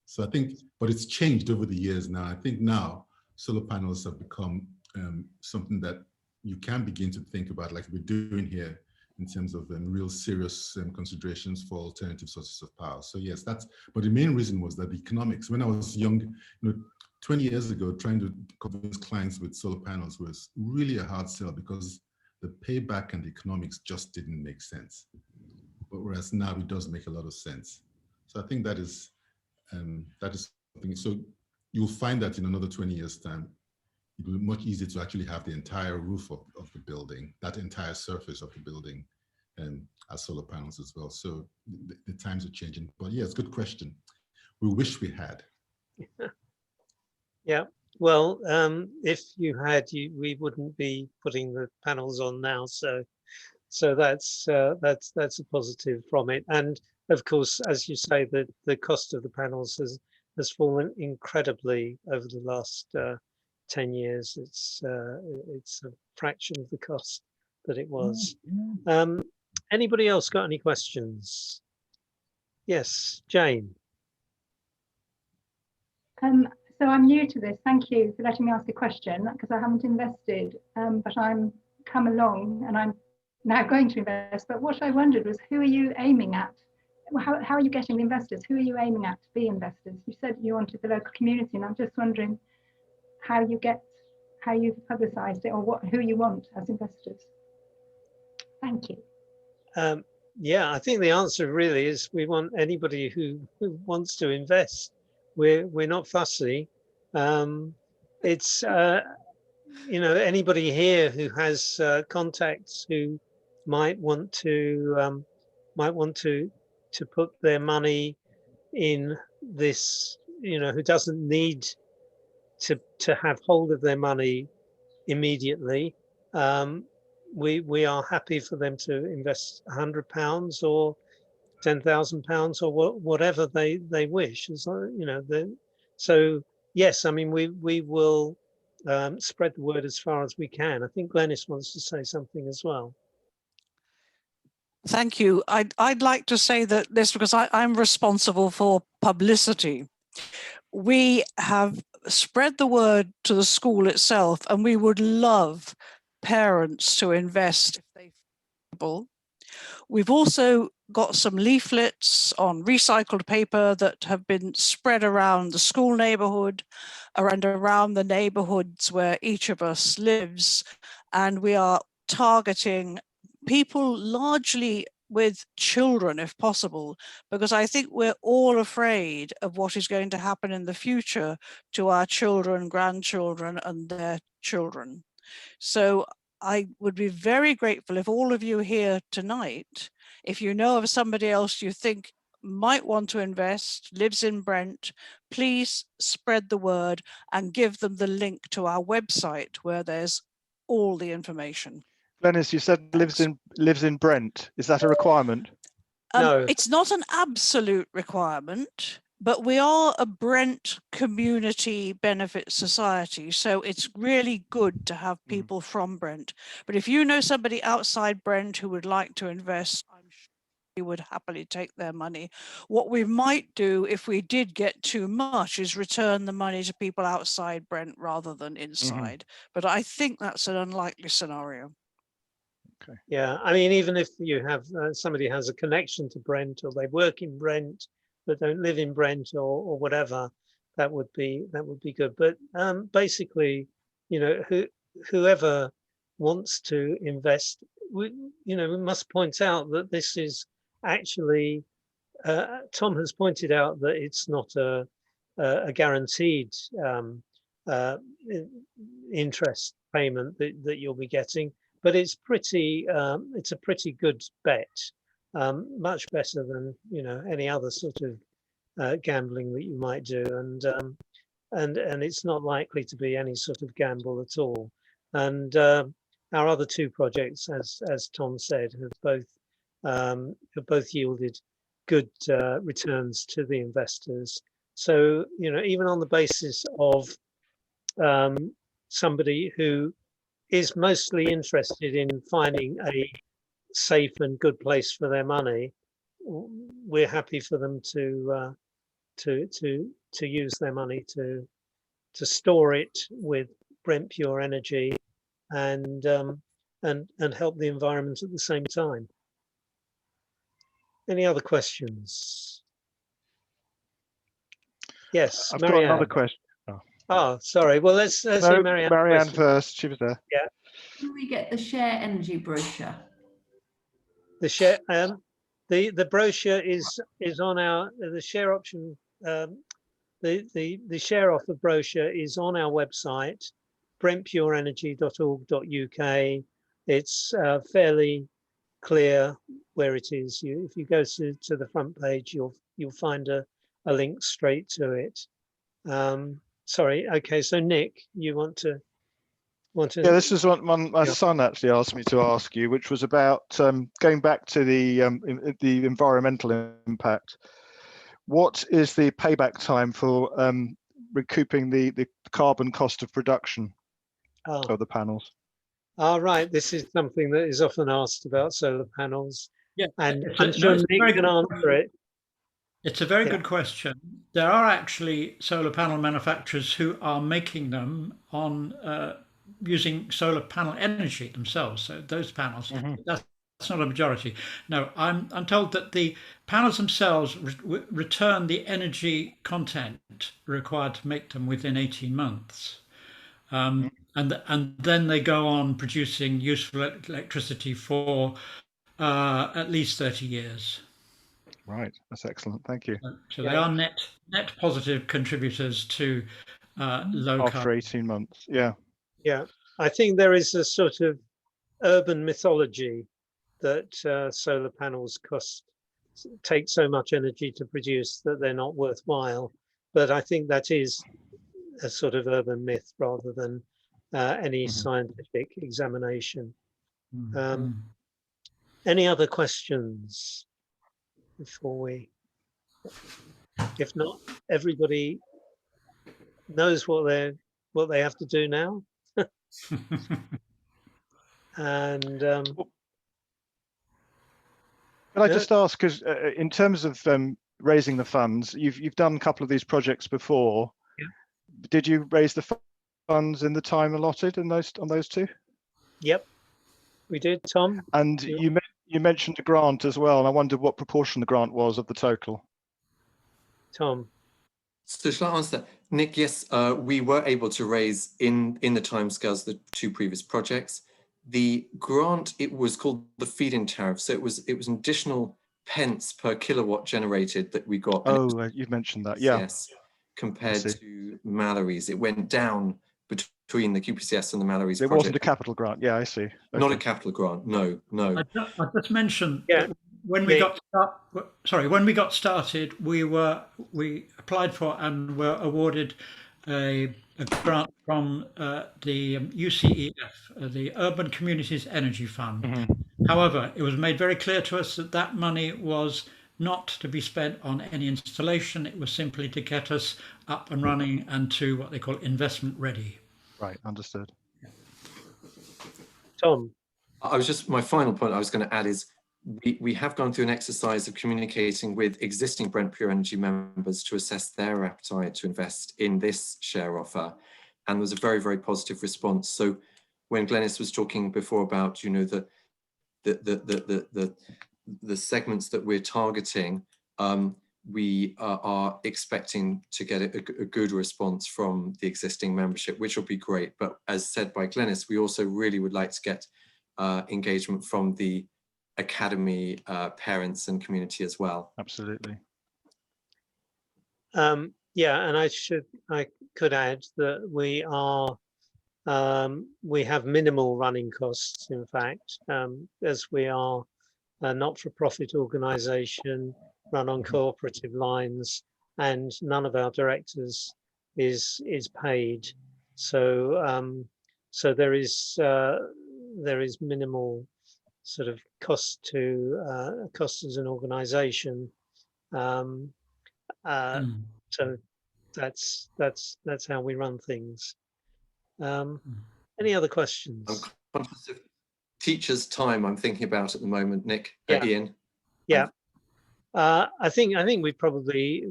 So I think, but it's changed over the years now. I think now solar panels have become something that you can begin to think about, like we're doing here, in terms of real serious considerations for alternative sources of power. So yes, but the main reason was that the economics, when I was young, 20 years ago, trying to convince clients with solar panels was really a hard sell because the payback and the economics just didn't make sense. But whereas now it does make a lot of sense. So I think that is something. So you'll find that in another 20 years' time, it will be much easier to actually have the entire roof of the building, that entire surface of the building, as solar panels as well. So the times are changing. But yeah, it's a good question. We wish we had. Yeah. Well, if you had, we wouldn't be putting the panels on now. So that's a positive from it. And of course, as you say, the cost of the panels has fallen incredibly over the last 10 years. It's a fraction of the cost that it was. Anybody else got any questions? Yes, Jane. So I'm new to this. Thank you for letting me ask a question because I haven't invested, but I'm come along and I'm now going to invest. But what I wondered was, who are you aiming at? How are you getting the investors? Who are you aiming at to be investors? You said you wanted the local community, and I'm just wondering how you've publicised it, or who you want as investors. Thank you. Yeah, I think the answer really is we want anybody who wants to invest. We're not fussy. It's you know, anybody here who has contacts who might want to put their money in this, you know, who doesn't need to have hold of their money immediately. We are happy for them to invest £100 or £10,000 or whatever they wish. As you know, so yes, I mean we will spread the word as far as we can. I think Glenys wants to say something as well. Thank you. I'd like to say that this because I'm responsible for publicity. We have spread the word to the school itself, and we would love parents to invest if they feel. We've also got some leaflets on recycled paper that have been spread around the school neighborhood and around the neighborhoods where each of us lives. And we are targeting people largely with children, if possible, because I think we're all afraid of what is going to happen in the future to our children, grandchildren, and their children. So I would be very grateful if all of you here tonight, if you know of somebody else you think might want to invest, lives in Brent, please spread the word and give them the link to our website where there's all the information. Glenys, you said lives in Brent. Is that a requirement? No, It's not an absolute requirement, but we are a Brent community benefit society. So it's really good to have people from Brent. But if you know somebody outside Brent who would like to invest, I'm sure we would happily take their money. What we might do if we did get too much is return the money to people outside Brent rather than inside. But I think that's an unlikely scenario. Okay. yeah, I mean, even if you have somebody has a connection to Brent or they work in Brent but don't live in Brent or whatever, that would be good. But basically, you know, whoever wants to invest, we must point out that this is actually Tom has pointed out that it's not a guaranteed interest payment that you'll be getting, but it's a pretty good bet, much better than any other sort of gambling that you might do, and it's not likely to be any sort of gamble at all. And our other two projects, as Tom said, have both yielded good returns to the investors. So even on the basis of somebody who is mostly interested in finding a safe and good place for their money, we're happy for them to use their money to store it with Brent Pure Energy and help the environment at the same time. Any other questions? Yes, I've Marianne. got another question. Oh, sorry. Well, let's hear Marianne. Marianne first. She was there. Yeah. Can we get the Share Energy brochure? The share, the brochure is on the share option. The share offer brochure is on our website, brentpureenergy.org.uk. It's fairly clear where it is. If you go to the front page, you'll find a link straight to it. Sorry. Okay. So Nick, you want to? Yeah, this is what my son actually asked me to ask you, which was about going back to the environmental impact. What is the payback time for recouping the carbon cost of production of the panels? Right. This is something that is often asked about solar panels. Yeah, and I'm sure Nick can answer it. It's a very good question. There are actually solar panel manufacturers who are making them on using solar panel energy themselves. So those panels, that's not a majority. No, I'm told that the panels themselves return the energy content required to make them within 18 months. And then they go on producing useful electricity for at least 30 years. Right, that's excellent. Thank you. So they are net positive contributors to low After carbon. 18 months, yeah. Yeah, I think there is a sort of urban mythology that solar panels take so much energy to produce that they're not worthwhile. But I think that is a sort of urban myth rather than any scientific examination. Any other questions before we? If not, everybody knows what they have to do now. And can I just ask, because in terms of raising the funds, you've done a couple of these projects before. Yeah. Did you raise the funds in the time allotted on those two? Yep, we did, Tom. And you mentioned a grant as well, and I wondered what proportion the grant was of the total. Tom. So shall I answer that? Nick, yes, we were able to raise in the timescales of the two previous projects. The grant, it was called the feed-in tariff. So it was an additional pence per kilowatt generated that we got. Oh, you've mentioned that, yeah. Yes, compared to Mallory's. It went down between the QPCS and the Mallory's project. It wasn't a capital grant, yeah, I see. Okay. Not a capital grant, no. I just mentioned that when we got started, we applied for and were awarded a grant from the UCEF, the Urban Communities Energy Fund. However, it was made very clear to us that that money was not to be spent on any installation. It was simply to get us up and running and to what they call investment ready. Right, understood. Tom. My final point I was going to add is we have gone through an exercise of communicating with existing Brent Pure Energy members to assess their appetite to invest in this share offer. And there was a very, very positive response. So when Glenys was talking before about, you know, the segments that we're targeting, we are expecting to get a good response from the existing membership, which will be great. But as said by Glenys, we also really would like to get engagement from the Academy parents and community as well. Absolutely. Yeah, and I could add that we have minimal running costs, in fact, as we are a not-for-profit organisation run on cooperative lines, and none of our directors is paid. So so there is minimal sort of cost as an organisation. So that's how we run things. Any other questions? I'm conscious of teachers' time I'm thinking about at the moment, Nick. Yeah. Ian. Yeah. I think we probably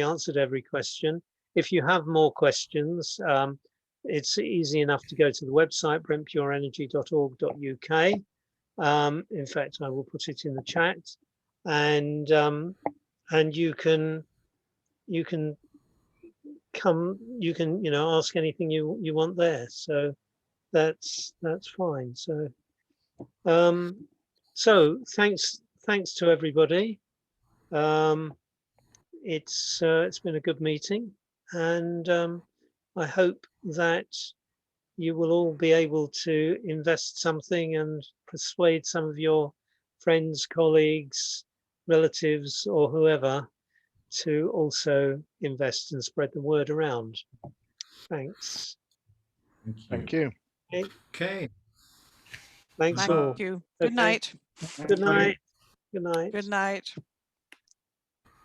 answered every question. If you have more questions, it's easy enough to go to the website brentpureenergy.org.uk. In fact, I will put it in the chat, and you can come, you know, ask anything you want there. So that's fine. So so thanks to everybody. It's been a good meeting, and I hope that you will all be able to invest something and persuade some of your friends, colleagues, relatives, or whoever to also invest and spread the word around. Thanks. Thank you. Okay. Thanks all. Thank you. Good night. Good night. Good night. Good night.